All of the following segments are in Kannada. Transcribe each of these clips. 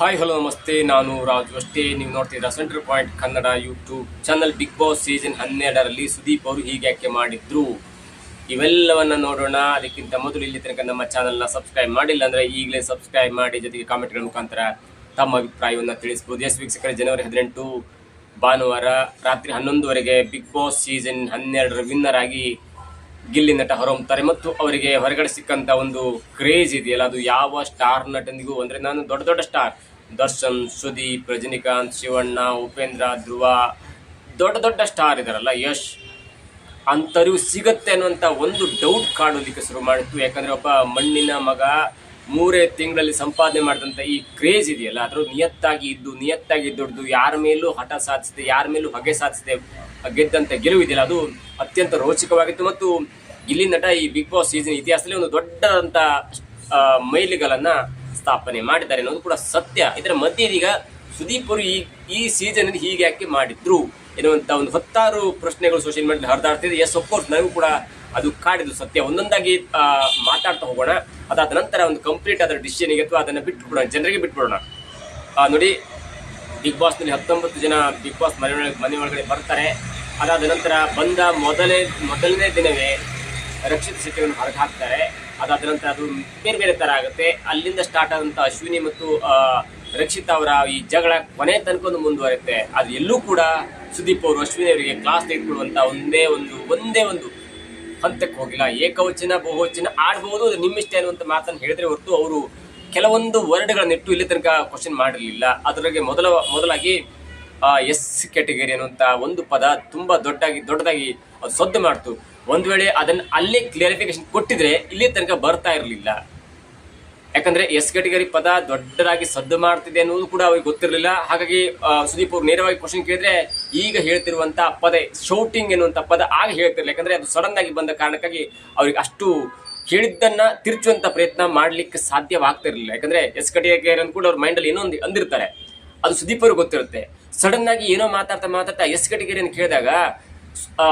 ಹಾಯ್ ಹಲೋ ನಮಸ್ತೆ, ನಾನು ರಾಜು ಅಷ್ಟೇ. ನೀವು ನೋಡ್ತಿದ್ದೀರಾ centre point Kannada YouTube channel. Big Boss season 12ರಲ್ಲಿ ಸುದೀಪ್ ಅವರು ಹೀಗೆ ಯಾಕೆ ಮಾಡಿದ್ರು ಇವೆಲ್ಲವನ್ನ ನೋಡೋಣ. ಅದಕ್ಕಿಂತ ಮೊದಲು ಇಲ್ಲಿ ತನಕ ನಮ್ಮ ಚಾನಲ್ನ ಸಬ್ಸ್ಕ್ರೈಬ್ ಮಾಡಿಲ್ಲ ಅಂದರೆ ಈಗಲೇ ಸಬ್ಸ್ಕ್ರೈಬ್ ಮಾಡಿ, ಜೊತೆಗೆ ಕಾಮೆಂಟ್ಗಳ ಮುಖಾಂತರ ತಮ್ಮ ಅಭಿಪ್ರಾಯವನ್ನು ತಿಳಿಸ್ಬೋದು. ವೀಕ್ಷಕರೇ, ಜನವರಿ 18 ಭಾನುವಾರ ರಾತ್ರಿ 11ವರೆಗೆ ಬಿಗ್ ಬಾಸ್ ಸೀಸನ್ 12ರ ವಿನ್ನರ್ ಆಗಿ ಗಿಲ್ಲಿ ನಟ ಹೊರಹೊಮ್ಮುತ್ತಾರೆ. ಮತ್ತು ಅವರಿಗೆ ಹೊರಗಡೆ ಸಿಕ್ಕಂತ ಒಂದು ಕ್ರೇಜ್ ಇದೆಯಲ್ಲ, ಅದು ಯಾವ ಸ್ಟಾರ್ ನಟನಿಗೂ ಅಂದರೆ ನಾನು ದೊಡ್ಡ ದೊಡ್ಡ ಸ್ಟಾರ್ ದರ್ಶನ್, ಸುದೀಪ್, ರಜನಿಕಾಂತ್, ಶಿವಣ್ಣ, ಉಪೇಂದ್ರ, ಧ್ರುವ, ದೊಡ್ಡ ದೊಡ್ಡ ಸ್ಟಾರ್ ಇದಾರಲ್ಲ, ಯಶ್ ಅಂತರಿಗೂ ಸಿಗತ್ತೆ ಅನ್ನುವಂಥ ಒಂದು ಡೌಟ್ ಕಾಡೋದಕ್ಕೆ ಶುರು ಮಾಡಿತ್ತು. ಯಾಕಂದರೆ ಒಬ್ಬ ಮಣ್ಣಿನ ಮಗ 3 ತಿಂಗಳಲ್ಲಿ ಸಂಪಾದನೆ ಮಾಡಿದಂಥ ಈ ಕ್ರೇಜ್ ಇದೆಯಲ್ಲ, ಅದ್ರ ನಿಯತ್ತಾಗಿ ದುಡ್ದು ಯಾರ ಮೇಲೂ ಹಠ ಸಾಧಿಸಿದೆ, ಯಾರ ಮೇಲೂ ಹೊಗೆ ಸಾಧಿಸಿದೆ ಗೆದ್ದಂಥ ಗೆಲುವು ಇದೆಯಲ್ಲ, ಅದು ಅತ್ಯಂತ ರೋಚಕವಾಗಿತ್ತು. ಮತ್ತು ಗಿಲ್ಲಿ ನಟ ಈ ಬಿಗ್ ಬಾಸ್ ಸೀಸನ್ ಇತಿಹಾಸದಲ್ಲಿ ಒಂದು ದೊಡ್ಡದಂಥ ಮೈಲಿಗಲನ್ನು ಸ್ಥಾಪನೆ ಮಾಡಿದ್ದಾರೆ ಅನ್ನೋದು ಕೂಡ ಸತ್ಯ. ಇದರ ಮಧ್ಯೆ ಈಗ ಸುದೀಪ್ ಅವರು ಈ ಸೀಸನ್ ಹೀಗೆ ಯಾಕೆ ಮಾಡಿದ್ರು ಎನ್ನುವಂಥ ಒಂದು 10 ಪ್ರಶ್ನೆಗಳು ಸೋಷಿಯಲ್ ಮೀಡಿಯಾದಲ್ಲಿ ಹರಿದಾಡ್ತಿದೆ. ಎಸ್, ಅಫ್ಕೋರ್ಸ್ ನನಗೂ ಕೂಡ ಅದು ಕಾಡಿದ್ದು ಸತ್ಯ. ಒಂದೊಂದಾಗಿ ಮಾತಾಡ್ತಾ ಹೋಗೋಣ. ಅದಾದ ನಂತರ ಒಂದು ಕಂಪ್ಲೀಟ್ ಅದರ ಡಿಸಿಷನ್ಗೆ ಅಥವಾ ಅದನ್ನು ಬಿಟ್ಬಿಡೋಣ, ಜನರಿಗೆ ಬಿಟ್ಬಿಡೋಣ. ನೋಡಿ, ಬಿಗ್ ಬಾಸ್ನಲ್ಲಿ 19 ಜನ ಬಿಗ್ ಬಾಸ್ ಮನೆ ಒಳಗಡೆ ಬರ್ತಾರೆ. ಅದಾದ ನಂತರ ಬಂದ ಮೊದಲನೇ ದಿನವೇ ರಕ್ಷಿತ್ ಶೆಟ್ಟಿಯನ್ನು ಹೊರಗೆ ಹಾಕ್ತಾರೆ. ಅದಾದ ನಂತರ ಅದು ಬೇರೆ ಬೇರೆ ಥರ ಆಗುತ್ತೆ. ಅಲ್ಲಿಂದ ಸ್ಟಾರ್ಟ್ ಆದಂಥ ಅಶ್ವಿನಿ ಮತ್ತು ರಕ್ಷಿತ್ ಅವರ ಈ ಜಗಳ ಕೊನೆ ತನಕ ಒಂದು ಮುಂದುವರುತ್ತೆ. ಅದು ಎಲ್ಲೂ ಕೂಡ ಸುದೀಪ್ ಅವರು ಅಶ್ವಿನಿ ಅವರಿಗೆ ಕ್ಲಾಸ್ ತೆಗೆದುಕೊಳ್ಳುವಂಥ ಒಂದೇ ಒಂದು ಹಂತಕ್ಕೆ ಹೋಗಿಲ್ಲ. ಏಕವಚನ ಬಹುವಚನ ಆಡ್ಬೋದು, ಅದು ನಿಮ್ಮಿಷ್ಟ ಅನ್ನುವಂಥ ಮಾತನ್ನು ಹೇಳಿದ್ರೆ ಹೊರತು ಅವರು ಕೆಲವೊಂದು ವರ್ಡ್ಗಳನ್ನಿಟ್ಟು ಇಲ್ಲಿ ತನಕ ಕ್ವಶನ್ ಮಾಡಿರಲಿಲ್ಲ. ಅದರಾಗೆ ಮೊದಲಾಗಿ ಎಸ್ ಕ್ಯಾಟಗರಿ ಅನ್ನುವಂಥ ಒಂದು ಪದ ತುಂಬ ದೊಡ್ಡದಾಗಿ ಅದು ಸದ್ದು ಮಾಡ್ತು. ಒಂದು ವೇಳೆ ಅದನ್ನು ಅಲ್ಲೇ ಕ್ಲಿಯರಿಫಿಕೇಶನ್ ಕೊಟ್ಟಿದ್ರೆ ಇಲ್ಲಿ ತನಕ ಬರ್ತಾ ಇರಲಿಲ್ಲ. ಯಾಕಂದ್ರೆ ಎಸ್ ಕ್ಯಾಟಗರಿ ಪದ ದೊಡ್ಡದಾಗಿ ಸದ್ದು ಮಾಡ್ತಿದೆ ಅನ್ನೋದು ಕೂಡ ಅವ್ರಿಗೆ ಗೊತ್ತಿರಲಿಲ್ಲ. ಹಾಗಾಗಿ ಸುದೀಪ್ ಅವರು ನೇರವಾಗಿ ಕ್ವಶನ್ ಕೇಳಿದ್ರೆ ಈಗ ಹೇಳ್ತಿರುವಂತ ಪದ ಶೌಟಿಂಗ್ ಎನ್ನುವಂಥ ಪದ ಆಗ ಹೇಳ್ತಿರ್ಲಿಲ್ಲ. ಯಾಕಂದ್ರೆ ಅದು ಸಡನ್ ಆಗಿ ಬಂದ ಕಾರಣಕ್ಕಾಗಿ ಅವ್ರಿಗೆ ಅಷ್ಟು ಹೇಳಿದ್ದನ್ನ ತಿರ್ಚುವಂತ ಪ್ರಯತ್ನ ಮಾಡ್ಲಿಕ್ಕೆ ಸಾಧ್ಯವಾಗ್ತಿರ್ಲಿಲ್ಲ. ಯಾಕಂದ್ರೆ ಎಸ್ ಕ್ಯಾಟಗರಿ ಕೂಡ ಅವ್ರ ಮೈಂಡಲ್ಲಿ ಏನೋ ಒಂದು ಅಂದಿರ್ತಾರೆ, ಅದು ಸುದೀಪ್ ಅವ್ರಿಗೆ ಗೊತ್ತಿರುತ್ತೆ. ಸಡನ್ ಆಗಿ ಏನೋ ಮಾತಾಡ್ತಾ ಎಸ್ ಕ್ಯಾಟಗರಿಯನ್ನು ಕೇಳಿದಾಗ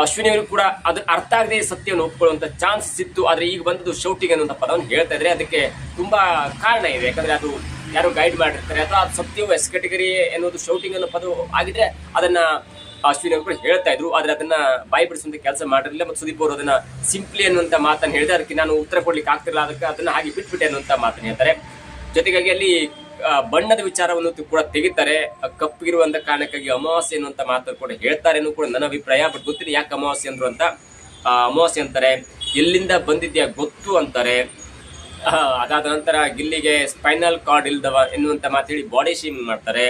ಅಶ್ವಿನಿ ಅವರು ಕೂಡ ಅದು ಅರ್ಥ ಆಗದೆ ಸತ್ಯವನ್ನು ಒಪ್ಕೊಳ್ಳುವಂಥ ಚಾನ್ಸಸ್ ಇತ್ತು. ಆದರೆ ಈಗ ಬಂದದ್ದು ಶೌಟಿಂಗ್ ಅನ್ನುವಂಥ ಪದವನ್ನು ಹೇಳ್ತಾ ಇದ್ರೆ ಅದಕ್ಕೆ ತುಂಬಾ ಕಾರಣ ಇದೆ. ಯಾಕಂದ್ರೆ ಅದು ಯಾರು ಗೈಡ್ ಮಾಡಿರ್ತಾರೆ ಅಥವಾ ಅದು ಸತ್ಯವು ಎಸ್ ಕ್ಯಾಟಗರಿ ಎನ್ನುವುದು ಶೌಟಿಂಗ್ ಅನ್ನೋ ಪದ ಆಗಿದ್ರೆ ಅದನ್ನ ಅಶ್ವಿನಿ ಅವರು ಕೂಡ ಹೇಳ್ತಾ ಇದ್ರು. ಆದ್ರೆ ಅದನ್ನ ಬಾಯಿ ಬಿಡಿಸುವಂತ ಕೆಲಸ ಮಾಡಿರಲಿಲ್ಲ. ಮತ್ತು ಸುದೀಪ್ ಅವರು ಅದನ್ನ ಸಿಂಪ್ಲಿ ಅನ್ನುವಂಥ ಮಾತನ್ನು ಹೇಳಿದ್ರೆ ಅದಕ್ಕೆ ನಾನು ಉತ್ತರ ಕೊಡ್ಲಿಕ್ಕೆ ಆಗ್ತಿರಲಿಲ್ಲ, ಅದಕ್ಕೆ ಅದನ್ನ ಹಾಗೆ ಬಿಟ್ಬಿಟ್ಟೆ ಅನ್ನುವಂಥ ಮಾತನ್ನು ಹೇಳ್ತಾರೆ. ಜೊತೆಗಾಗಿ ಅಲ್ಲಿ ಬಣ್ಣದ ವಿಚಾರವನ್ನು ಕೂಡ ತೆಗಿತಾರೆ. ಕಪ್ಪಗಿರುವಂತ ಕಾರಣಕ್ಕಾಗಿ ಅಮಾವಾಸ್ಯೆ ಅನ್ನುವಂಥ ಮಾತು ಕೂಡ ಹೇಳ್ತಾರೆ ಅನ್ನೋ ಕೂಡ ನನ್ನ ಅಭಿಪ್ರಾಯ. ಬಟ್ ಗೊತ್ತಿಲ್ಲ ಯಾಕೆ ಅಮಾವಾಸ್ಯೆ ಅಂದ್ರು ಅಂತ. ಅಮಾವಾಸ್ಯೆ ಅಂತಾರೆ, ಎಲ್ಲಿಂದ ಬಂದಿದ್ಯಾ ಗೊತ್ತು ಅಂತಾರೆ. ಅದಾದ ನಂತರ ಗಿಲ್ಲಿಗೆ ಸ್ಪೈನಲ್ ಕಾರ್ಡ್ ಇಲ್ದವ ಎನ್ನುವಂಥ ಮಾತು ಹೇಳಿ ಬಾಡಿ ಶೇಮಿಂಗ್ ಮಾಡ್ತಾರೆ.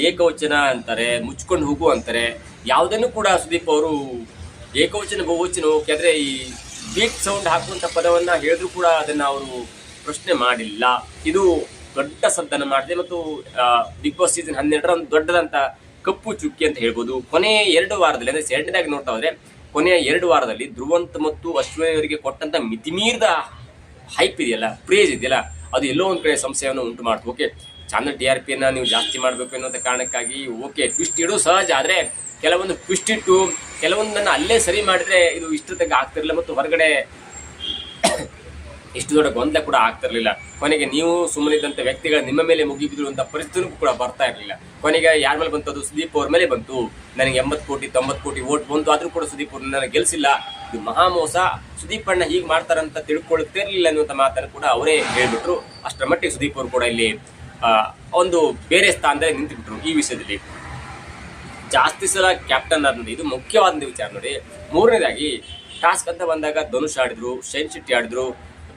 ಏಕವಚನ ಅಂತಾರೆ, ಮುಚ್ಕೊಂಡು ಹೋಗು ಅಂತಾರೆ. ಯಾವುದನ್ನು ಕೂಡ ಸುದೀಪ್ ಅವರು ಏಕವಚನ ಬಹುವಚನ ಓಕೆ, ಆದರೆ ಈ ಬೀಟ್ ಸೌಂಡ್ ಹಾಕುವಂಥ ಪದವನ್ನ ಹೇಳಿದ್ರು ಕೂಡ ಅದನ್ನ ಅವರು ಪ್ರಶ್ನೆ ಮಾಡಿಲ್ಲ. ಇದು ದೊಡ್ಡ ಸದ್ದನ್ನು ಮಾಡಿದೆ. ಮತ್ತು ಬಿಗ್ ಬಾಸ್ ಸೀಸನ್ 12ರ ಒಂದು ದೊಡ್ಡದಂತ ಕಪ್ಪು ಚುಕ್ಕಿ ಅಂತ ಹೇಳ್ಬೋದು. ಕೊನೆಯ 2 ವಾರದಲ್ಲಿ ಅಂದರೆ ಸೆಕೆಂಡ್ನಾಗಿ ನೋಡ್ತಾ ಹೋದ್ರೆ ಕೊನೆಯ 2 ವಾರದಲ್ಲಿ ಧ್ರುವಂತ್ ಮತ್ತು ಅಶ್ವಿನಿ ಅವರಿಗೆ ಕೊಟ್ಟಂತ ಮಿತಿಮೀರಿದ ಹೈಪ್ ಇದೆಯಲ್ಲ, ಪ್ರೇಜ್ ಇದೆಯಲ್ಲ, ಅದು ಎಲ್ಲೋ ಒಂದು ಕಡೆ ಸಂಶಯವನ್ನು ಉಂಟು ಮಾಡ್ತು. ಓಕೆ, ಚಾನಲ್ TRPಯನ್ನು ನೀವು ಜಾಸ್ತಿ ಮಾಡಬೇಕು ಅನ್ನೋಂಥ ಕಾರಣಕ್ಕಾಗಿ ಓಕೆ ಟ್ವಿಸ್ಟ್ ಇಡೋ ಸಹಜ. ಆದರೆ ಕೆಲವೊಂದು ಟ್ವಿಸ್ಟ್ ಇಟ್ಟು ಕೆಲವೊಂದನ್ನು ಅಲ್ಲೇ ಸರಿ ಮಾಡಿದ್ರೆ ಇದು ಇಷ್ಟು ತನಕ ಆಗ್ತಿರಲಿಲ್ಲ. ಮತ್ತು ಹೊರಗಡೆ ಇಷ್ಟು ದೊಡ್ಡ ಗೊಂದಲ ಕೂಡ ಆಗ್ತಿರ್ಲಿಲ್ಲ. ಕೊನೆಗೆ ನೀವು ಸುಮ್ಮನಿದ್ದಂಥ ವ್ಯಕ್ತಿಗಳ ನಿಮ್ಮ ಮೇಲೆ ಮುಗಿಬಿಡುವಂಥ ಪರಿಸ್ಥಿತಿನೂ ಕೂಡ ಬರ್ತಾ ಇರಲಿಲ್ಲ. ಕೊನೆಗೆ ಯಾರ ಮೇಲೆ ಬಂತು? ಅದು ಸುದೀಪ್ ಅವ್ರ ಮೇಲೆ ಬಂತು. ನನಗೆ 80 ಕೋಟಿ 90 ಕೋಟಿ ವೋಟ್ ಬಂತು, ಆದರೂ ಕೂಡ ಸುದೀಪ್ ಅವ್ರನ್ನ ನನಗೆ ಗೆಲ್ಸಿಲ್ಲ. ಇದು ಮಹಾಮೋಸ, ಸುದೀಪ್ ಅಣ್ಣ ಹೀಗೆ ಮಾಡ್ತಾರಂತ ತಿಳ್ಕೊಳ್ತಿರ್ಲಿಲ್ಲ ಅನ್ನುವಂಥ ಮಾತನ್ನು ಕೂಡ ಅವರೇ ಹೇಳ್ಬಿಟ್ರು. ಅಷ್ಟರ ಮಟ್ಟಿಗೆ ಸುದೀಪ್ ಅವರು ಕೂಡ ಇಲ್ಲಿ ಒಂದು ಬೇರೆ ಸ್ಥಾನದಲ್ಲಿ ನಿಂತುಬಿಟ್ರು ಈ ವಿಷಯದಲ್ಲಿ. ಜಾಸ್ತಿ ಸಲ ಕ್ಯಾಪ್ಟನ್ ಆದಂತ ಇದು ಮುಖ್ಯವಾದಂಥ ವಿಚಾರ. ನೋಡಿ, 3ನೇದಾಗಿ ಟಾಸ್ಕ್ ಅಂತ ಬಂದಾಗ ಧನುಷ್ ಆಡಿದ್ರು, ಶೈನ್ ಶೆಟ್ಟಿ ಆಡಿದ್ರು,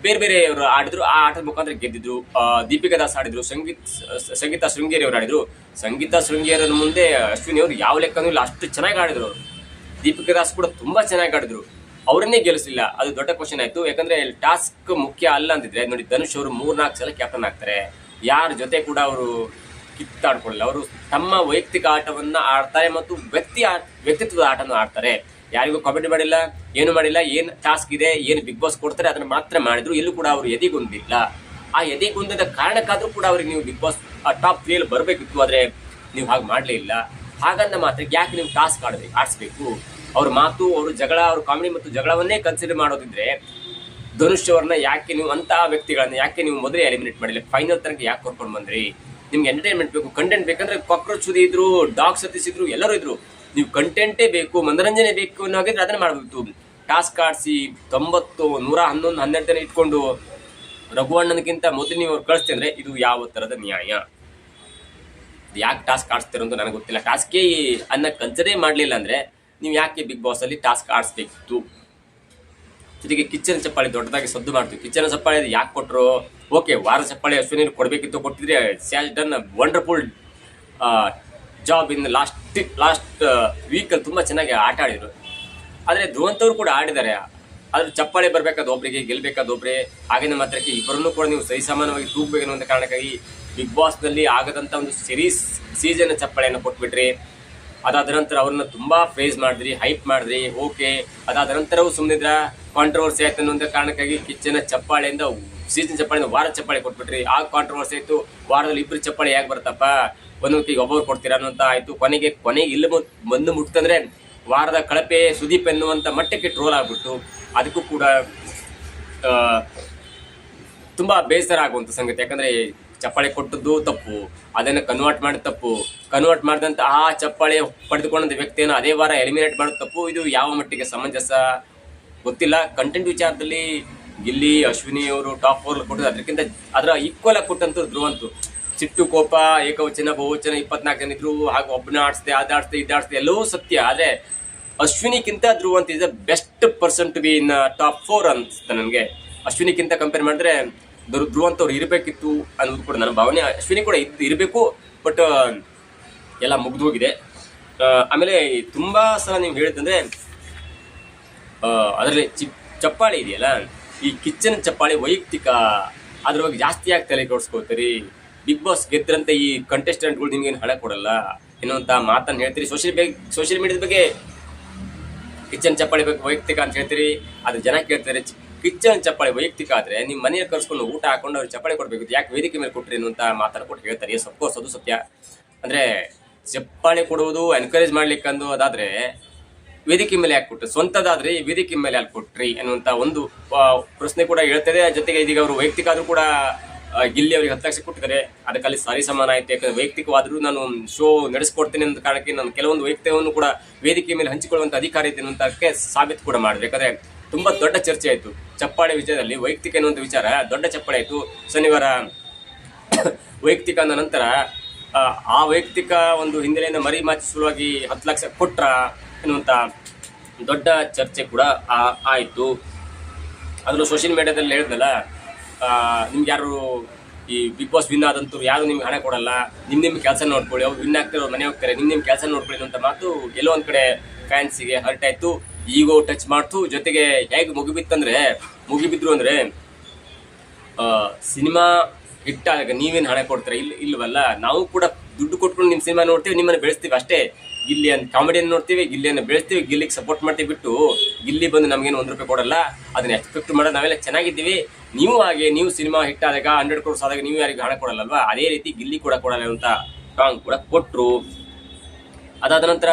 ಬೇರೆ ಬೇರೆಯವರು ಆಡಿದ್ರು. ಆ ಆಟದ ಮುಖಾಂತರ ಗೆದ್ದಿದ್ರು. ದೀಪಿಕಾ ದಾಸ್ ಆಡಿದ್ರು, ಸಂಗೀತಾ ಶೃಂಗೇರಿ ಅವರು ಆಡಿದ್ರು. ಸಂಗೀತಾ ಶೃಂಗೇರಿ ಮುಂದೆ ಅಶ್ವಿನಿ ಅವರು ಯಾವ ಲೆಕ್ಕನೂ ಇಲ್ಲ, ಅಷ್ಟು ಚೆನ್ನಾಗಿ ಆಡಿದ್ರು ಅವರು. ದೀಪಿಕಾ ದಾಸ್ ಕೂಡ ತುಂಬಾ ಚೆನ್ನಾಗಿ ಆಡಿದ್ರು, ಅವರನ್ನೇ ಗೆಲ್ಲಿಸಲಿಲ್ಲ. ಅದು ದೊಡ್ಡ ಕ್ವಶನ್ ಆಯ್ತು. ಯಾಕಂದ್ರೆ ಟಾಸ್ಕ್ ಮುಖ್ಯ ಅಲ್ಲ ಅಂತಿದ್ರೆ ನೋಡಿ, ಧನುಷ್ ಅವರು 3-4 ಸಲ ಕ್ಯಾಪ್ಟನ್ ಆಗ್ತಾರೆ. ಯಾರ ಜೊತೆ ಕೂಡ ಅವರು ಕಿತ್ತಾಡ್ಕೊಳ್ಳಲ್ಲ. ಅವರು ತಮ್ಮ ವೈಯಕ್ತಿಕ ಆಟವನ್ನ ಆಡ್ತಾರೆ ಮತ್ತು ವ್ಯಕ್ತಿತ್ವದ ಆಟವನ್ನು ಆಡ್ತಾರೆ. ಯಾರಿಗೂ ಕಾಮೆಂಟ್ ಮಾಡಿಲ್ಲ, ಏನು ಮಾಡಿಲ್ಲ. ಏನು ಟಾಸ್ಕ್ ಇದೆ, ಏನು ಬಿಗ್ ಬಾಸ್ ಕೊಡ್ತಾರೆ ಅದನ್ನು ಮಾತ್ರ ಮಾಡಿದ್ರು. ಎಲ್ಲೂ ಕೂಡ ಅವರು ಎದೆಗೊಂದಿಲ್ಲ. ಆ ಎದೆಗೊಂದದ ಕಾರಣಕ್ಕಾದ್ರೂ ಕೂಡ ಅವ್ರಿಗೆ ನೀವು ಬಿಗ್ ಬಾಸ್ ಟಾಪ್ 3 ಬರಬೇಕಿತ್ತು, ಆದರೆ ನೀವು ಹಾಗೆ ಮಾಡಲೇ ಇಲ್ಲ. ಹಾಗಂದ ಮಾತ್ರ ಯಾಕೆ ನೀವು ಟಾಸ್ಕ್ ಆಡಿಸ್ಬೇಕು? ಅವ್ರ ಮಾತು, ಅವ್ರ ಜಗಳ, ಅವ್ರ ಕಾಮಿಡಿ ಮತ್ತು ಜಗಳವನ್ನೇ ಕನ್ಸಿಡರ್ ಮಾಡೋದಿದ್ರೆ ಧನುಷ್ ಅವ್ರನ್ನ ಯಾಕೆ ನೀವು ಅಂತಹ ವ್ಯಕ್ತಿಗಳನ್ನ ಯಾಕೆ ನೀವು ಮೊದಲೇ ಎಲಿಮಿನೇಟ್ ಮಾಡಿಲ್ಲ? ಫೈನಲ್ ತನಕ ಯಾಕೆ ಕರ್ಕೊಂಡು ಬಂದ್ರಿ? ನಿಮ್ಗೆ ಎಂಟರ್ಟೈನ್ಮೆಂಟ್ ಬೇಕು, ಕಂಟೆಂಟ್ ಬೇಕಂದ್ರೆ ಕಾಕ್ರೋಚ್ ಸುದಿ ಇದ್ರು, ಡಾಗ್ ಸತಿಸಿದ್ರು, ಎಲ್ಲರೂ ಇದ್ರು. ನೀವು ಕಂಟೆಂಟೇ ಬೇಕು, ಮನೋರಂಜನೆ ಬೇಕು ಅನ್ನೋಗಿದ್ರೆ ಅದನ್ನ ಮಾಡಬೇಕು. ಟಾಸ್ಕ್ ಆಡಿಸಿ 90, 111, 12 ಜನ ಇಟ್ಕೊಂಡು ರಘುವಣ್ಣನಕ್ಕಿಂತ ಮೊದಲು ನೀವು ಕಳಿಸ್ತೀವಿ ಅಂದ್ರೆ ಇದು ಯಾವ ತರದ ನ್ಯಾಯ? ಯಾಕೆ ಟಾಸ್ಕ್ ಆಡಿಸ್ತೀರ ಅಂತ ನನಗೆ ಗೊತ್ತಿಲ್ಲ. ಟಾಸ್ಕೇ ಅನ್ನ ಕನ್ಸಿಡರೇ ಮಾಡಲಿಲ್ಲ ಅಂದ್ರೆ ನೀವು ಯಾಕೆ ಬಿಗ್ ಬಾಸ್ ಅಲ್ಲಿ ಟಾಸ್ಕ್ ಆಡಿಸ್ಬೇಕಿತ್ತು? ಜೊತೆಗೆ ಕಿಚ್ಚನ ಚಪ್ಪಾಳಿ ದೊಡ್ಡದಾಗಿ ಸದ್ದು ಮಾಡ್ತೀವಿ. ಕಿಚ್ಚನ ಚಪ್ಪಾಳಿ ಯಾಕೆ ಕೊಟ್ಟರು? ಓಕೆ, ವಾರ ಚಪ್ಪಾಳಿ ಅಶ್ವಿನಿ ಕೊಡಬೇಕಿತ್ತು, ಕೊಟ್ಟಿದ್ರೆ ಸ್ಯಾಸ್ done wonderful job in last ವೀಕಲ್ಲಿ ತುಂಬ ಚೆನ್ನಾಗಿ ಆಟ ಆಡಿದ್ರು. ಆದರೆ ಧ್ರುವಂತವ್ರು ಕೂಡ ಆಡಿದ್ದಾರೆ. ಆದ್ರೆ ಚಪ್ಪಾಳಿ ಬರ್ಬೇಕಾದ ಒಬ್ರಿಗೆ, ಗೆಲ್ಬೇಕಾದ ಒಬ್ರೆ. ಆಗಿನ ಮಾತ್ರಕ್ಕೆ ಇಬ್ಬರನ್ನು ಕೂಡ ನೀವು ಸರಿಸಮಾನವಾಗಿ ತೂಗಬೇಕು ಅನ್ನುವಂಥ ಕಾರಣಕ್ಕಾಗಿ ಬಿಗ್ ಬಾಸ್ನಲ್ಲಿ ಆಗದಂಥ ಒಂದು ಸೀಸನ್ ಚಪ್ಪಾಳಿಯನ್ನು ಕೊಟ್ಬಿಟ್ರಿ. ಅದಾದ ನಂತರ ಅವ್ರನ್ನ ತುಂಬಾ ಫೇಸ್ ಮಾಡಿದ್ರಿ, ಹೈಪ್ ಮಾಡಿದ್ರಿ. ಓಕೆ, ಅದಾದ ನಂತರವೂ ಸುಮ್ಮನಿದ್ರ ಕಾಂಟ್ರವರ್ಸಿ ಆಯ್ತು ಅನ್ನೋ ಕಾರಣಕ್ಕಾಗಿ ಕಿಚ್ಚನ ಚಪ್ಪಾಳೆಯಿಂದ ಸೀಸನ್ ಚಪ್ಪಾಳಿಂದ ವಾರ ಚಪ್ಪಾಳಿ ಕೊಟ್ಬಿಟ್ರಿ. ಆ ಕಾಂಟ್ರವರ್ಸಿ ಆಯ್ತು. ವಾರದಲ್ಲಿ ಇಬ್ಬರು ಚಪ್ಪಾಳಿ ಯಾಕೆ ಬರ್ತಪ್ಪ, ಒಂದೊಂದಿಗೆ ಒಬ್ಬರು ಕೊಡ್ತೀರಾ ಅನ್ನೋಂತ ಆಯ್ತು. ಕೊನೆಗೆ ಇಲ್ಲಿ ಬಂದು ಮುಟ್ತಂದ್ರೆ ವಾರದ ಕಳಪೆ ಸುದೀಪ್ ಎನ್ನುವಂತ ಮಟ್ಟಕ್ಕೆ ಟ್ರೋಲ್ ಆಗ್ಬಿಟ್ಟು ಅದಕ್ಕೂ ಕೂಡ ತುಂಬಾ ಬೇಸರ ಆಗುವಂತ ಸಂಗತಿ. ಯಾಕಂದ್ರೆ ಚಪ್ಪಾಳೆ ಕೊಟ್ಟದ್ದು ತಪ್ಪು, ಅದನ್ನು ಕನ್ವರ್ಟ್ ಮಾಡಿದ ತಪ್ಪು, ಕನ್ವರ್ಟ್ ಮಾಡಿದಂತ ಆ ಚಪ್ಪಾಳೆ ಪಡೆದುಕೊಂಡಂತ ವ್ಯಕ್ತಿಯನ್ನು ಅದೇ ವಾರ ಎಲಿಮಿನೇಟ್ ಮಾಡೋದು ತಪ್ಪು. ಇದು ಯಾವ ಮಟ್ಟಿಗೆ ಸಮಂಜಸ ಗೊತ್ತಿಲ್ಲ. ಕಂಟೆಂಟ್ ವಿಚಾರದಲ್ಲಿ ಗಿಲ್ಲಿ, ಅಶ್ವಿನಿ ಅವರು ಟಾಪ್ 4 ಕೊಟ್ಟದ್ದು, ಅದಕ್ಕಿಂತ ಅದರ ಈಕ್ವಲ್ ಆಗಿ ಕೊಟ್ಟಂತೂ ಧ್ರುವಂತು. ಸಿಟ್ಟು, ಕೋಪ, ಏಕವಚನ, ಬಹುವಚನ 24 ಜನ ಇದ್ರು. ಹಾಗೂ ಒಬ್ಬನ ಆಡಿಸ್ದೆ, ಅದಾಡಿಸ್ದೆ, ಇದಾಡಿಸ್ದೆ, ಎಲ್ಲವೂ ಸತ್ಯ. ಆದ್ರೆ ಅಶ್ವಿನಿಗಿಂತ Dhruvanth is the best person to be in top 4 ಅನ್ಸುತ್ತೆ ನನಗೆ. ಅಶ್ವಿನಿಗಿಂತ ಕಂಪೇರ್ ಮಾಡಿದ್ರೆ ಧ್ರುವಂತ್ ಅವ್ರು ಇರಬೇಕಿತ್ತು ಅನ್ನೋದು ಕೂಡ ನನ್ನ ಭಾವನೆ. ಅಶ್ವಿನಿ ಕೂಡ ಇರಬೇಕು, ಬಟ್ ಎಲ್ಲ ಮುಗ್ದು ಹೋಗಿದೆ. ಆಮೇಲೆ ತುಂಬಾ ಸಲ ನೀವು ಹೇಳಿದಂದ್ರೆ ಅದರಲ್ಲಿ ಚಪ್ಪಾಳಿ ಇದೆಯಲ್ಲ, ಈ ಕಿಚ್ಚನ್ ಚಪ್ಪಾಳಿ ವೈಯಕ್ತಿಕ, ಅದ್ರ ಬಗ್ಗೆ ಜಾಸ್ತಿ ಆಗಿ ತಲೆ ಕೆಡಿಸ್ಕೊಳ್ತೀರಿ. ಬಿಗ್ ಬಾಸ್ ಗೆದ್ರಂತೆ ಈ ಕಂಟೆಸ್ಟೆಂಟ್ಗಳು ನಿಮ್ಗೇನು ಹಣ ಕೊಡಲ್ಲ ಎನ್ನುವಂತ ಮಾತನ್ನು ಹೇಳ್ತೀರಿ. ಸೋಷಿಯಲ್ ಮೀಡಿಯಾದ ಬಗ್ಗೆ ಕಿಚ್ಚನ್ ಚಪ್ಪಾಳಿ ಬಗ್ಗೆ ವೈಯಕ್ತಿಕ ಅಂತ ಹೇಳ್ತೀರಿ. ಅದು ಜನ ಕೇಳ್ತಾರೆ. ಕಿಚ್ಚನ್ ಚಪ್ಪಾಳಿ ವೈಯಕ್ತಿಕ ಆದ್ರೆ ನಿಮ್ಮ ಮನೆಯಲ್ಲಿ ಕರ್ಸ್ಕೊಂಡು ಊಟ ಹಾಕೊಂಡು ಅವ್ರಿಗೆ ಚಪ್ಪಾಳಿ ಕೊಡ್ಬೇಕು, ಯಾಕೆ ವೇದಿಕೆ ಮೇಲೆ ಕೊಟ್ರಿ ಅನ್ನುವಂತ ಮಾತನ್ನು ಕೊಟ್ಟು ಹೇಳ್ತಾರೆ. ಅಫ್ಕೋರ್ಸ್ ಅದು ಸತ್ಯ. ಅಂದ್ರೆ ಚಪ್ಪಾಳಿ ಕೊಡುವುದು ಎನ್ಕರೇಜ್ ಮಾಡ್ಲಿಕ್ಕಂದು ಅದಾದ್ರೆ ವೇದಿಕೆ ಮೇಲೆ ಯಾಕೆ ಕೊಟ್ರಿ, ಸ್ವಂತದಾದ್ರೆ ವೇದಿಕೆ ಮೇಲೆ ಯಾಕೆ ಕೊಟ್ರಿ ಅನ್ನುವಂತ ಒಂದು ಪ್ರಶ್ನೆ ಕೂಡ ಹೇಳ್ತದೆ. ಜೊತೆಗೆ ಇದೀಗ ಅವರು ವೈಯಕ್ತಿಕ ಆದ್ರೂ ಕೂಡ ಗಿಲ್ಲಿ ಅವರಿಗೆ 10 ಲಕ್ಷ ಕೊಟ್ಟಿದ್ದಾರೆ. ಅದಕ್ಕಲ್ಲಿ ಸಾರಿ ಸಮಾನ ಆಯ್ತು. ಯಾಕಂದ್ರೆ ವೈಯಕ್ತಿಕವಾದ್ರೂ ನಾನು ಶೋ ನಡೆಸ್ಕೊಡ್ತೇನೆ ಅಂತ ಕಾರಣಕ್ಕೆ ನಾನು ಕೆಲವೊಂದು ವೈಯಕ್ತಿಕವನ್ನು ಕೂಡ ವೇದಿಕೆ ಮೇಲೆ ಹಂಚಿಕೊಳ್ಳುವಂತ ಅಧಿಕಾರ ಇದೆ ಅನ್ನೋದಕ್ಕೆ ಸಾಬೀತು ಕೂಡ ಮಾಡಬೇಕಾದ್ರೆ ತುಂಬಾ ದೊಡ್ಡ ಚರ್ಚೆ ಆಯ್ತು ಚಪ್ಪಾಳೆ ವಿಷಯದಲ್ಲಿ. ವೈಯಕ್ತಿಕ ಎನ್ನುವಂತ ವಿಚಾರ ದೊಡ್ಡ ಚಪ್ಪಾಳೆ ಆಯ್ತು ಶನಿವಾರ. ವೈಯಕ್ತಿಕ ಅಂದ ನಂತರ ಆ ವೈಯಕ್ತಿಕ ಒಂದು ಹಿನ್ನೆಲೆಯಿಂದ ಮರಿಮಾಚಿ ಸಲುವಾಗಿ 10 ಲಕ್ಷ ಕೊಟ್ರ ಎನ್ನುವಂತ ದೊಡ್ಡ ಚರ್ಚೆ ಕೂಡ ಆಯ್ತು. ಅದನ್ನು ಸೋಷಿಯಲ್ ಮೀಡಿಯಾದಲ್ಲಿ ಹೇಳಿದ್ನಲ್ಲ, ನಿಮ್ಗೆ ಯಾರು ಈ ಬಿಗ್ ಬಾಸ್ ವಿನ್ ಆದಂತೂ ಯಾರು ನಿಮ್ಗೆ ಹಣ ಕೊಡಲ್ಲ, ನಿಮ್ಮ ಕೆಲಸ ನೋಡ್ಕೊಳ್ಳಿ, ಅವ್ರು ವಿನ್ ಆಗ್ತಾರೆ, ಅವ್ರು ಮನೆ ಹೋಗ್ತಾರೆ, ನಿಮ್ಮ ಕೆಲಸ ನೋಡ್ಕೊಳ್ಳಿ ಅಂತ ಮಾತು ಎಲ್ಲೋ ಒಂದ್ ಕಡೆ ಫ್ಯಾನ್ಸಿಗೆ ಹರ್ಟ್ ಆಯ್ತು, ಈಗೋ ಟಚ್ ಮಾಡ್ತು. ಜೊತೆಗೆ ಹೇಗೆ ಮುಗಿಬಿದ್ರು ಅಂದ್ರೆ ಸಿನಿಮಾ ಹಿಟ್ ಆದಾಗ ನೀವೇನು ಹಣ ಕೊಡ್ತಾರೆ? ಇಲ್ವಲ್ಲ, ನಾವು ಕೂಡ ದುಡ್ಡು ಕೊಟ್ಕೊಂಡು ನಿಮ್ಮ ಸಿನಿಮಾ ನೋಡ್ತೀವಿ, ನಿಮ್ಮನ್ನು ಬೆಳೆಸ್ತೀವಿ ಅಷ್ಟೇ. ಗಿಲ್ಲಿ ಅಂತ ಕಾಮಿಡಿಯನ್ನು ನೋಡ್ತೀವಿ, ಗಿಲ್ಲಿಯನ್ನು ಬೆಳೆಸ್ತೀವಿ, ಗಿಲ್ಲಿಗೆ ಸಪೋರ್ಟ್ ಮಾಡ್ತೀವಿ ಬಿಟ್ಟು ಗಿಲ್ಲಿ ಬಂದು ನಮಗೇನು 1 ರೂಪಾಯಿ ಕೊಡಲ್ಲ. ಅದನ್ನ ಎಕ್ಸ್ಪೆಕ್ಟ್ ಮಾಡೋದು ನಾವೆಲ್ಲ ಚೆನ್ನಾಗಿದ್ದೀವಿ. ನೀವು ಸಿನಿಮಾ ಹಿಟ್ ಆದಾಗ 100 crores ಆದಾಗ ನೀವು ಯಾರಿಗೂ ಹಣ ಕೊಡಲ್ಲಲ್ವಾ? ಅದೇ ರೀತಿ ಗಿಲ್ಲಿ ಕೂಡ ಕೊಡಲ್ಲ ಅಂತ ಟಾಂಗ್ ಕೂಡ ಕೊಟ್ಟರು. ಅದಾದ ನಂತರ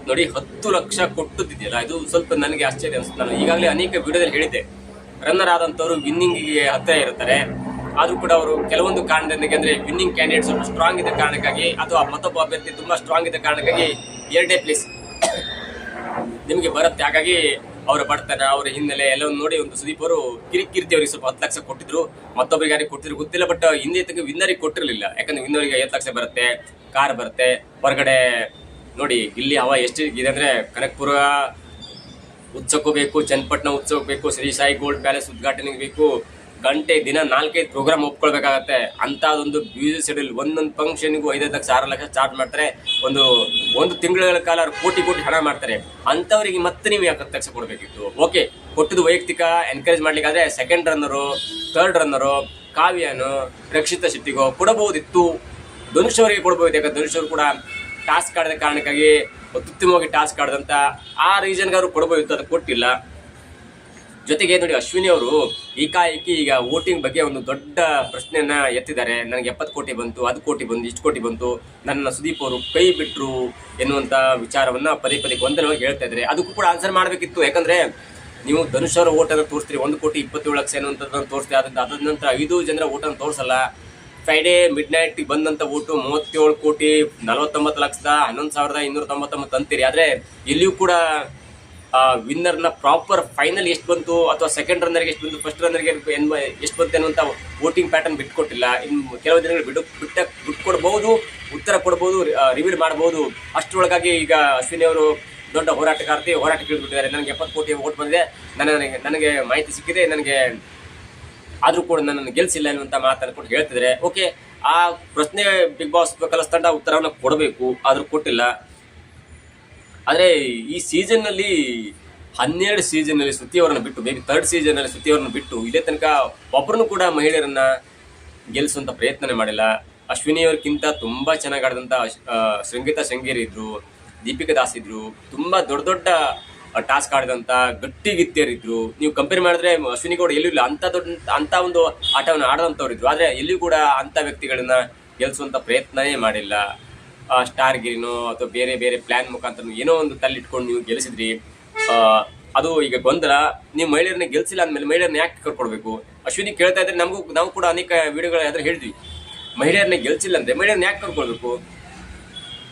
ನೋಡಿ 10 ಲಕ್ಷ ಕೊಟ್ಟದಿದೆಯಲ್ಲ, ಇದು ಸ್ವಲ್ಪ ನನಗೆ ಆಶ್ಚರ್ಯ ಅನಿಸುತ್ತೆ. ನಾನು ಈಗಾಗಲೇ ಅನೇಕ ವಿಡಿಯೋದಲ್ಲಿ ಹೇಳಿದ್ದೆ, ರನ್ನರ್ ಆದಂಥವ್ರು ವಿನ್ನಿಂಗಿಗೆ ಹತ್ತಿರ ಇರ್ತಾರೆ. ಆದ್ರೂ ಕೂಡ ಅವರು ಕೆಲವೊಂದು ಕಾರಣದಿಂದ, ಅಂದ್ರೆ ವಿನ್ನಿಂಗ್ ಕ್ಯಾಂಡಿಡೇಟ್ ಸ್ವಲ್ಪ ಸ್ಟ್ರಾಂಗ್ ಇದ್ದ ಕಾರಣಕ್ಕಾಗಿ ಅಥವಾ ಮತ್ತೊಬ್ಬ ಅಭ್ಯರ್ಥಿ ತುಂಬಾ ಸ್ಟ್ರಾಂಗ್ ಇದ್ದ ಕಾರಣಕ್ಕಾಗಿ 2ನೇ ಪ್ಲೇಸ್ ನಿಮಗೆ ಬರುತ್ತೆ. ಹಾಗಾಗಿ ಅವರ ಬಡತನ, ಅವರ ಹಿನ್ನೆಲೆ ಎಲ್ಲವನ್ನು ನೋಡಿ ಒಂದು ಸುದೀಪ್ ಅವರು ಕಿರಿಕಿರ್ತಿ ಅವರಿಗೆ ಸ್ವಲ್ಪ 10 ಲಕ್ಷ ಕೊಟ್ಟಿದ್ರು. ಮತ್ತೊಬ್ಬರಿಗೆ ಯಾರಿಗೆ ಕೊಟ್ಟಿದ್ರು ಗೊತ್ತಿಲ್ಲ, ಬಟ್ ಹಿಂದೆ ತನಕ ವಿನ್ನರಿಗೆ ಕೊಟ್ಟಿರಲಿಲ್ಲ. ಯಾಕಂದ್ರೆ ವಿನ್ನರಿಗೆ 50 ಲಕ್ಷ ಬರುತ್ತೆ, ಕಾರ್ ಬರುತ್ತೆ. ಹೊರಗಡೆ ನೋಡಿ ಇಲ್ಲಿ ಹವಾ ಎಷ್ಟು ಇದೆ ಅಂದ್ರೆ, ಕನಕಪುರ ಉತ್ಸವಕ್ಕೂ ಬೇಕು, ಚನ್ನಪಟ್ಟಣ ಉತ್ಸವಕ್ಕೆ ಬೇಕು, ಶ್ರೀ ಸಾಯಿ ಗೋಲ್ಡ್ ಪ್ಯಾಲೇಸ್ ಉದ್ಘಾಟನೆಗೆ ಬೇಕು, ಗಂಟೆ ದಿನ 4-5 ಪ್ರೋಗ್ರಾಮ್ ಒಪ್ಕೊಳ್ಬೇಕಾಗತ್ತೆ. ಅಂತದೊಂದು ಬ್ಯೂಸಿ ಶೆಡ್ಯೂಲ್. ಒಂದೊಂದು ಫಂಕ್ಷನ್ಗೂ 5 ಲಕ್ಷ 6 ಲಕ್ಷ ಚಾರ್ಜ್ ಮಾಡ್ತಾರೆ. ಒಂದು ತಿಂಗಳ ಕಾಲ ಕೋಟಿ ಹಣ ಮಾಡ್ತಾರೆ. ಅಂತವರಿಗೆ ಮತ್ತೆ ನೀವು ಯಾಕೆ 10 ಲಕ್ಷ ಕೊಡಬೇಕಿತ್ತು? ಓಕೆ, ಕೊಟ್ಟದ್ದು ವೈಯಕ್ತಿಕ ಎನ್ಕರೇಜ್ ಮಾಡ್ಲಿಕ್ಕಾದ್ರೆ 2nd ರನ್ನರು, 3rd ರನ್ನರು, ಕಾವ್ಯನು, ರಕ್ಷಿತಾ ಶೆಟ್ಟಿಗೋ ಕೊಡಬಹುದಿತ್ತು. ಧನುಷ್ ಅವರಿಗೆ ಕೊಡಬಹುದು. ಯಾಕಂದ್ರೆ ಧನುಷ್ ಅವರು ಕೂಡ ಟಾಸ್ಕ್ ಆಡಿದ ಕಾರಣಕ್ಕಾಗಿ ಅತ್ಯುತ್ತಮವಾಗಿ ಟಾಸ್ಕ್ ಆಡಿದಂತ ಆ ರೀಸನ್ಗೆ ಅವರು ಕೊಡಬಹುದಿತ್ತು, ಅದು ಕೊಟ್ಟಿಲ್ಲ. ಜೊತೆಗೆ ನೋಡಿ, ಅಶ್ವಿನಿ ಅವರು ಏಕಾಏಕಿ ಈಗ ವೋಟಿಂಗ್ ಬಗ್ಗೆ ಒಂದು ದೊಡ್ಡ ಪ್ರಶ್ನೆಯನ್ನ ಎತ್ತಿದ್ದಾರೆ. ನನಗೆ 70 ಕೋಟಿ ಬಂತು, ಅದು ಕೋಟಿ ಬಂತು, ಇಷ್ಟು ಕೋಟಿ ಬಂತು, ನನ್ನ ಸುದೀಪ್ ಅವರು ಕೈ ಬಿಟ್ರು ಎನ್ನುವಂತ ವಿಚಾರವನ್ನ ಪದೇ ಗೊಂದಲವಾಗಿ ಹೇಳ್ತಾ ಇದ್ದಾರೆ. ಅದಕ್ಕೂ ಕೂಡ ಆನ್ಸರ್ ಮಾಡಬೇಕಿತ್ತು. ಯಾಕಂದ್ರೆ ನೀವು ಧನುಷ್ ಅವರ ಓಟನ್ನು ತೋರಿಸ್ತೀರಿ, 1 ಕೋಟಿ 27 ಲಕ್ಷ ಎನ್ನುವಂಥದ್ದನ್ನು ತೋರಿಸ್ತೀರಿ. ಅದಾದ ನಂತರ 5 ಜನರ ಓಟನ್ನು ತೋರಿಸಲ್ಲ. ಫ್ರೈಡೇ ಮಿಡ್ ನೈಟ್ ಬಂದಂತ ಓಟು 37,49,11,299 ಅಂತೀರಿ. ಆದ್ರೆ ಎಲ್ಲಿಯೂ ಕೂಡ ವಿನ್ನರ್ನ ಪ್ರಾಪರ್ ಫೈನಲ್ ಎಷ್ಟು ಬಂತು ಅಥವಾ ಸೆಕೆಂಡ್ ರನ್ನರ್ಗೆ ಎಷ್ಟು ಬಂತು, ಫಸ್ಟ್ ರನ್ನರ್ಗೆ ಎಷ್ಟು ಬಂತು ಅನ್ನುವಂಥ ವೋಟಿಂಗ್ ಪ್ಯಾಟರ್ನ್ ಬಿಟ್ಕೊಟ್ಟಿಲ್ಲ. ಇನ್ನು ಕೆಲವು ದಿನಗಳು ಬಿಟ್ಕೊಡ್ಬಹುದು, ಉತ್ತರ ಕೊಡ್ಬೋದು, ರಿವೀಲ್ ಮಾಡಬಹುದು. ಅಷ್ಟರೊಳಗಾಗಿ ಈಗ ಅಶ್ವಿನಿ ಅವರು ದೊಡ್ಡ ಹೋರಾಟಕ್ಕೆ ಇಳಿದ್ಬಿಟ್ಟಿದ್ದಾರೆ. ನನಗೆ 70 ಕೋಟಿ ವೋಟ್ ಬಂದಿದೆ, ನನಗೆ ಮಾಹಿತಿ ಸಿಕ್ಕಿದೆ, ನನಗೆ ಆದ್ರೂ ಕೂಡ ನನ್ನನ್ನು ಗೆಲ್ಸಿಲ್ಲ ಅನ್ನುವಂಥ ಮಾತನ್ನು ಕೊಟ್ಟು ಹೇಳ್ತಿದ್ದಾರೆ. ಓಕೆ, ಆ ಪ್ರಶ್ನೆ ಬಿಗ್ ಬಾಸ್ ಕಲಸ್ ತಂಡ ಉತ್ತರವನ್ನು ಕೊಡಬೇಕು, ಆದ್ರೂ ಕೊಟ್ಟಿಲ್ಲ. ಆದರೆ ಈ ಸೀಸನ್ ನಲ್ಲಿ 12 ಸೀಸನ್ ನಲ್ಲಿ ಶ್ರುತಿ ಅವರನ್ನು ಬಿಟ್ಟು, ಮೇಬಿ 3rd ಸೀಸನ್ ನಲ್ಲಿ ಶ್ರುತಿ ಅವರನ್ನು ಬಿಟ್ಟು ಇಲ್ಲೇ ತನಕ ಒಬ್ಬರನ್ನು ಕೂಡ ಮಹಿಳೆಯರನ್ನ ಗೆಲ್ಲಿಸುವಂತ ಪ್ರಯತ್ನನೇ ಮಾಡಿಲ್ಲ. ಅಶ್ವಿನಿ ಅವರಿಗಿಂತ ತುಂಬಾ ಚೆನ್ನಾಗಿ ಆಡಿದಂತ ಸಂಗೀತಾ ಶೃಂಗೇರಿ ಇದ್ರು, ದೀಪಿಕಾ ದಾಸ್ ಇದ್ರು, ತುಂಬಾ ದೊಡ್ಡ ಟಾಸ್ಕ್ ಆಡಿದಂತ ಗಟ್ಟಿಗಿತ್ತಿಯರಿದ್ರು. ನೀವು ಕಂಪೇರ್ ಮಾಡಿದ್ರೆ ಅಶ್ವಿನಿ ಗೌಡ ಎಲ್ಲೂ ಇಲ್ಲ, ಅಂತ ಒಂದು ಆಟವನ್ನು ಆಡದಂತವ್ರು ಇದ್ರು. ಆದ್ರೆ ಎಲ್ಲಿಯೂ ಕೂಡ ಅಂತ ವ್ಯಕ್ತಿಗಳನ್ನ ಗೆಲ್ಸುವಂತ ಪ್ರಯತ್ನನೇ ಮಾಡಿಲ್ಲ. ಸ್ಟಾರ್ ಗಿರಿನೋ ಅಥವಾ ಬೇರೆ ಬೇರೆ ಪ್ಲಾನ್ ಮುಖಾಂತರ ಏನೋ ಒಂದು ತಲ್ಲಿಟ್ಕೊಂಡು ನೀವು ಗೆಲ್ಲಿಸಿದ್ರಿ. ಅದು ಈಗ ಗೊಂದಲ. ನೀವು ಮಹಿಳೆಯರನ್ನ ಗೆಲ್ಸಿಲ್ಲ ಅಂದ್ಮೇಲೆ ಮಹಿಳೆಯರನ್ನ ಯಾಕೆ ಕರ್ಕೊಡ್ಬೇಕು? ಅಶ್ವಿನಿ ಕೇಳ್ತಾ ಇದ್ರೆ ನಾವು ಕೂಡ ಅನೇಕ ವಿಡಿಯೋಗಳ ಎದುರು ಹೇಳಿದ್ವಿ, ಮಹಿಳೆಯರನ್ನ ಗೆಲ್ಸಿಲ್ಲ ಅಂದ್ರೆ ಮಹಿಳೆಯರನ್ನ ಯಾಕೆ ಕರ್ಕೊಳ್ಬೇಕು?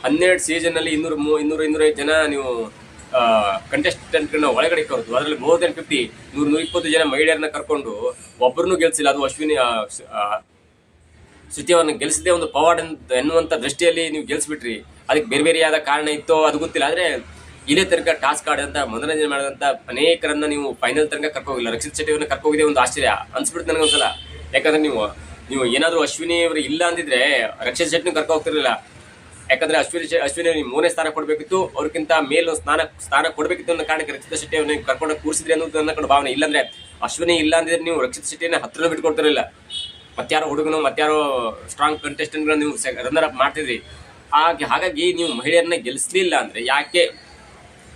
12 ಸೀಸನ್ ನಲ್ಲಿ 200-205 ಜನ ನೀವು ಕಂಟೆಸ್ಟೆಂಟ್ಗಳನ್ನ ಒಳಗಡೆ ಕರೆದು ಅದರಲ್ಲಿ ಮೋರ್ ದೆನ್ 50 100-120 ಜನ ಮಹಿಳೆಯರನ್ನ ಕರ್ಕೊಂಡು ಒಬ್ಬರನ್ನು ಗೆಲ್ಸಿಲ್ಲ. ಅದು ಅಶ್ವಿನಿ ಶ್ರುತಿ ಅವರನ್ನ ಗೆಲ್ಸಿದೆ ಒಂದು ಪವಾಡ್ ಎನ್ನುವಂತ ದೃಷ್ಟಿಯಲ್ಲಿ ನೀವು ಗೆಲ್ಸ್ಬಿಟ್ರಿ. ಅದಕ್ಕೆ ಬೇರೆ ಬೇರೆಯಾದ ಕಾರಣ ಇತ್ತೋ ಅದು ಗೊತ್ತಿಲ್ಲ. ಆದ್ರೆ ಇಲ್ಲೇ ತನಕ ಟಾಸ್ಕ್ ಆಡಂತ ಮನೋರಂಜನೆ ಮಾಡಿದಂತ ಅನೇಕರನ್ನ ನೀವು ಫೈನಲ್ ತನಕ ಕರ್ಕೋಗಿಲ್ಲ. ರಕ್ಷಿತ್ ಶೆಟ್ಟಿ ಅವ್ರನ್ನ ಕರ್ಕೋಗಿದೆ ಒಂದು ಆಶ್ಚರ್ಯ ಅನ್ಸ್ಬಿಡ್ತು ನನಗೊಂದ್ಸಲ. ಯಾಕಂದ್ರೆ ನೀವು ಏನಾದ್ರು ಅಶ್ವಿನಿ ಅವರು ಇಲ್ಲ ಅಂದಿದ್ರೆ ರಕ್ಷಿತ್ ಶೆಟ್ಟಿನ ಕರ್ಕೊ ಹೋಗ್ತಿರ್ಲಿಲ್ಲ. ಯಾಕಂದ್ರೆ ಅಶ್ವಿನಿ ನೀವು 3ನೇ ಸ್ಥಾನ ಕೊಡ್ಬೇಕಿತ್ತು, ಅವ್ರಿಗಿಂತ ಮೇಲ್ ಸ್ಥಾನ ಕೊಡ್ಬೇಕಿತ್ತು ಅನ್ನೋ ಕಾರಣಕ್ಕೆ ರಕ್ಷಿತ್ ಶೆಟ್ಟಿ ಅವ್ರನ್ನ ಕರ್ಕೊಂಡು ಕೂರಿಸಿದ್ರಿ ಅನ್ನೋದು ನನ್ನ ಭಾವನೆ. ಇಲ್ಲಾಂದ್ರೆ ಅಶ್ವಿನಿ ಇಲ್ಲ ಅಂದಿದ್ರೆ ನೀವು ರಕ್ಷಿತ್ ಶೆಟ್ಟಿನ ಹತ್ರ ಬಿಟ್ಕೊಡ್ತಿರಲಿಲ್ಲ. ಮತ್ತಾರೋ ಹುಡುಗನು ಮತ್ತಾರೋ ಸ್ಟ್ರಾಂಗ್ ಕಂಟೆಸ್ಟೆಂಟ್ಗಳನ್ನ ನೀವು ರನ್ನರ್ ಅಪ್ ಮಾಡ್ತಿದ್ರಿ. ಹಾಗಾಗಿ ನೀವು ಮಹಿಳೆಯರನ್ನ ಗೆಲ್ಲಿಸಲಿಲ್ಲ ಅಂದ್ರೆ ಯಾಕೆ?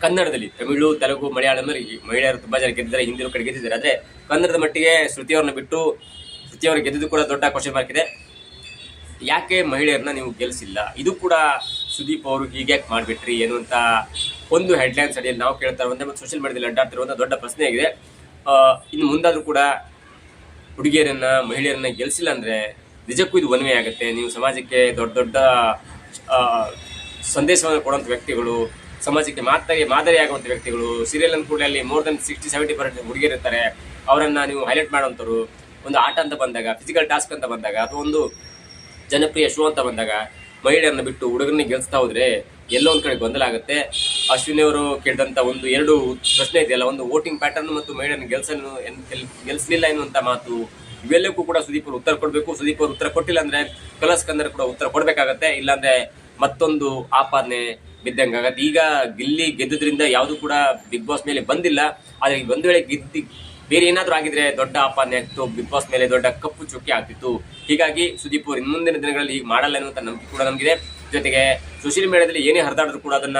ಕನ್ನಡದಲ್ಲಿ ತಮಿಳು, ತೆಲುಗು, ಮಲಯಾಳಂ ಮಹಿಳೆಯರು ತುಂಬಾ ಜನ ಗೆದ್ದಿದ್ದಾರೆ, ಹಿಂದಿನ ಕಡೆ ಗೆದ್ದಿದ್ದಾರೆ. ಆದ್ರೆ ಕನ್ನಡದ ಮಟ್ಟಿಗೆ ಶ್ರುತಿ ಅವ್ರನ್ನ ಬಿಟ್ಟು ಶ್ರುತಿ ಅವ್ರಿಗೆ ಗೆದ್ದಿದ್ದು ಕೂಡ ದೊಡ್ಡ ಕ್ವಶನ್ ಮಾರ್ಕ್ ಇದೆ. ಯಾಕೆ ಮಹಿಳೆಯರನ್ನ ನೀವು ಗೆಲ್ಲಿಸಿಲ್ಲ? ಇದು ಕೂಡ ಸುದೀಪ್ ಅವರು ಹೀಗ್ಯಾಕೆ ಮಾಡ್ಬಿಟ್ರಿ ಎನ್ನುವಂತ ಒಂದು ಹೆಡ್ಲೈನ್ಸ್ ಅಡಿಯಲ್ಲಿ ನಾವು ಕೇಳ್ತಾ ಇರುವಂತೆ ಮತ್ತು ಸೋಷಿಯಲ್ ಮೀಡಿಯಾದಲ್ಲಿ ಅಡ್ಡಾಡ್ತಿರುವಂತ ದೊಡ್ಡ ಪ್ರಶ್ನೆ ಆಗಿದೆ. ಇನ್ನು ಮುಂದಾದ್ರೂ ಕೂಡ ಹುಡುಗಿಯರನ್ನ ಮಹಿಳೆಯರನ್ನ ಗೆಲ್ಲಿಸಿಲ್ಲ ಅಂದ್ರೆ ನಿಜಕ್ಕೂ ಇದು ಒನ್ವೆ ಆಗುತ್ತೆ. ನೀವು ಸಮಾಜಕ್ಕೆ ದೊಡ್ಡ ಸಂದೇಶವನ್ನು ಕೊಡುವಂಥ ವ್ಯಕ್ತಿಗಳು, ಸಮಾಜಕ್ಕೆ ಮಾದರಿಯಾಗುವಂಥ ವ್ಯಕ್ತಿಗಳು. ಸೀರಿಯಲ್ ಅಂದ ಕೂಡ ಅಲ್ಲಿ ಮೋರ್ ದನ್ 60-70% ಹುಡುಗಿಯರು ಇರ್ತಾರೆ. ಅವರನ್ನ ನೀವು ಹೈಲೈಟ್ ಮಾಡುವಂಥವ್ರು. ಒಂದು ಆಟ ಅಂತ ಬಂದಾಗ, ಫಿಸಿಕಲ್ ಟಾಸ್ಕ್ ಅಂತ ಬಂದಾಗ, ಅಥವಾ ಒಂದು ಜನಪ್ರಿಯ ಶೋ ಅಂತ ಬಂದಾಗ ಮಹಿಳೆಯರನ್ನ ಬಿಟ್ಟು ಹುಡುಗರನ್ನ ಗೆಲ್ಸ್ತಾ ಹೋದ್ರೆ ಎಲ್ಲೋ ಒಂದ್ ಕಡೆ ಗೊಂದಲ ಆಗುತ್ತೆ. ಅಶ್ವಿನಿ ಅವರು ಕೇಳಿದಂತ 2 ಪ್ರಶ್ನೆ ಇದೆಯಲ್ಲ, ಒಂದು ವೋಟಿಂಗ್ ಪ್ಯಾಟರ್ನ್ ಮತ್ತು ಮಹಿಳೆಯರನ್ನ ಗೆಲ್ಸಲಿಲ್ಲ ಎನ್ನುವಂತ ಮಾತು, ಇವೆಲ್ಲಕ್ಕೂ ಕೂಡ ಸುದೀಪ್ ಅವರು ಉತ್ತರ ಕೊಡಬೇಕು. ಸುದೀಪ್ ಅವರು ಉತ್ತರ ಕೊಟ್ಟಿಲ್ಲ ಅಂದ್ರೆ ಕಲರ್ಸ್ ಕನ್ನಡ ಕೂಡ ಉತ್ತರ ಕೊಡ್ಬೇಕಾಗತ್ತೆ. ಇಲ್ಲಾಂದ್ರೆ ಮತ್ತೊಂದು ಆಪಾದನೆ ಬಿದ್ದಂಗಾಗತ್ತೆ. ಈಗ ಗಿಲ್ಲಿ ಗೆದ್ದುದ್ರಿಂದ ಯಾವುದು ಕೂಡ ಬಿಗ್ ಬಾಸ್ ಮೇಲೆ ಬಂದಿಲ್ಲ. ಆದ್ರೆ ಈಗ ಒಂದು ವೇಳೆ ಬೇರೆ ಏನಾದ್ರೂ ಆಗಿದ್ರೆ ದೊಡ್ಡ ಆಪಾದನೆ ಆಗ್ತಿತ್ತು, ಬಿಗ್ ಬಾಸ್ ಮೇಲೆ ದೊಡ್ಡ ಕಪ್ಪು ಚುಕ್ಕಿ ಆಗ್ತಿತ್ತು. ಹೀಗಾಗಿ ಸುದೀಪ್ ಅವರು ಇನ್ನು ಮುಂದಿನ ದಿನಗಳಲ್ಲಿ ಹೀಗೆ ಮಾಡಲ್ಲ ಅನ್ನುವಂತ ನಂಬಿಕೆ ಕೂಡ ನಮಗಿದೆ. ಜೊತೆಗೆ ಸೋಷಿಯಲ್ ಮೀಡಿಯಾದಲ್ಲಿ ಏನೇ ಹರಿದಾಡಿದ್ರು ಕೂಡ ಅದನ್ನ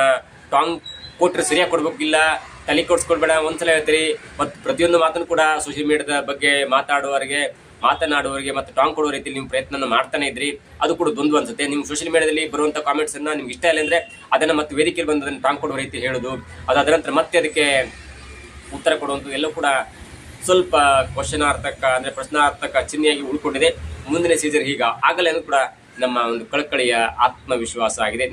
ಟಾಂಗ್ ಕೊಟ್ರೆ ಸರಿಯಾಗಿ ಕೊಡ್ಬೇಕಿಲ್ಲ, ತಲೆ ಕೊಡ್ಸ್ಕೊಳ್ಬೇಡ ಒಂದ್ಸಲ ಹೇಳ್ತೀರಿ. ಮತ್ತು ಪ್ರತಿಯೊಂದು ಮಾತನ್ನು ಕೂಡ ಸೋಷಿಯಲ್ ಮೀಡಿಯಾದ ಬಗ್ಗೆ ಮಾತನಾಡುವವರಿಗೆ ಮತ್ತು ಟಾಂಗ್ ಕೊಡುವ ರೀತಿಯಲ್ಲಿ ನೀವು ಪ್ರಯತ್ನ ಮಾಡ್ತಾನೆ ಇದ್ರಿ. ಅದು ಕೂಡ ದ್ವಂದ್ವ ಅನ್ಸುತ್ತೆ. ನೀವು ಸೋಷಿಯಲ್ ಮೀಡಿಯಾದಲ್ಲಿ ಬರುವಂತ ಕಾಮೆಂಟ್ಸ್ ಅನ್ನ ನಿಮ್ಗೆ ಇಷ್ಟ ಇಲ್ಲ ಅಂದ್ರೆ ಅದನ್ನ ಮತ್ತೆ ವೇದಿಕೆಯಲ್ಲಿ ಬಂದು ಅದನ್ನ ಟಾಂಗ್ ಕೊಡುವ ರೀತಿ ಹೇಳೋದು, ಅದಾದ ನಂತರ ಮತ್ತೆ ಅದಕ್ಕೆ ಉತ್ತರ ಕೊಡುವಂಥದ್ದು ಎಲ್ಲವೂ ಕೂಡ ಸ್ವಲ್ಪ ಕ್ವಶನಾರ್ಥಕ ಅಂದ್ರೆ ಪ್ರಶ್ನಾರ್ಥಕ ಚಿಹ್ನೆಯಾಗಿ ಉಳ್ಕೊಂಡಿದೆ. ಮುಂದಿನ ಸೀಸನ್ ಈಗ ಆಗಲೇ ಕೂಡ ನಮ್ಮ ಒಂದು ಕಳಕಳಿಯ ಆತ್ಮವಿಶ್ವಾಸ ಆಗಿದೆ.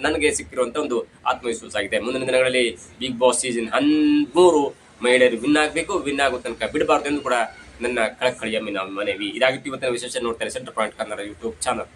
ನನಗೆ ಸಿಕ್ಕಿರುವಂತ ಒಂದು ಆತ್ಮವಿಶ್ವಾಸ ಆಗಿದೆ. ಮುಂದಿನ ದಿನಗಳಲ್ಲಿ ಬಿಗ್ ಬಾಸ್ ಸೀಸನ್ 13 ಮಹಿಳೆಯರು ವಿನ್ ಆಗೋ ತನಕ ಬಿಡಬಾರ್ದು ಎಂದು ಕೂಡ ನನ್ನ ಕಳಕಳಿಯ ಮನವಿ. ಇದಾಗಿತ್ತು ಇವತ್ತಿನ ವಿಶೇಷ. ನೋಡ್ತಾರೆ centre point Kannada YouTube channel.